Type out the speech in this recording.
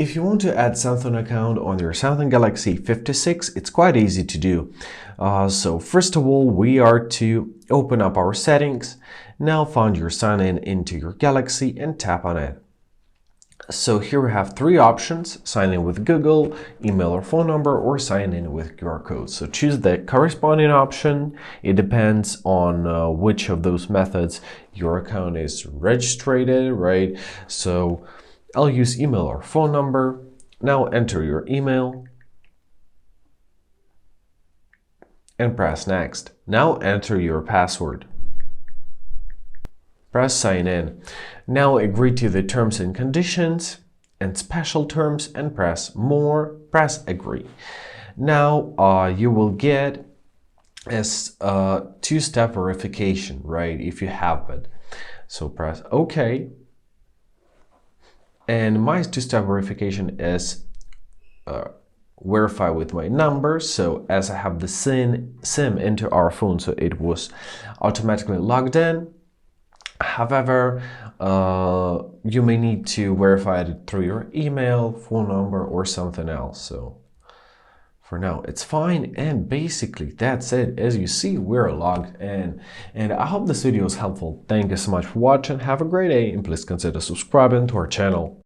If you want to add Samsung account on your Samsung Galaxy 56, it's quite easy to do. So first of all, we are to open up our settings. Now find your sign in into your Galaxy and tap on it. So here we have three options: sign in with Google, email or phone number, or sign in with QR code. So choose the corresponding option. It depends on which of those methods your account is registered, right? So I'll use email or phone number. Now enter your email and press next. Now enter your password. Press sign in. Now agree to the terms and conditions and special terms and press more, press agree. Now you will get a two-step verification, right, if you have it. So press OK. And my two-step verification is verify with my number. So as I have the SIM into our phone, so it was automatically logged in. However, you may need to verify it through your email, phone number, or something else. So for now, it's fine. And basically, that's it. As you see, we're logged in. And I hope this video is helpful. Thank you so much for watching. Have a great day, and please consider subscribing to our channel.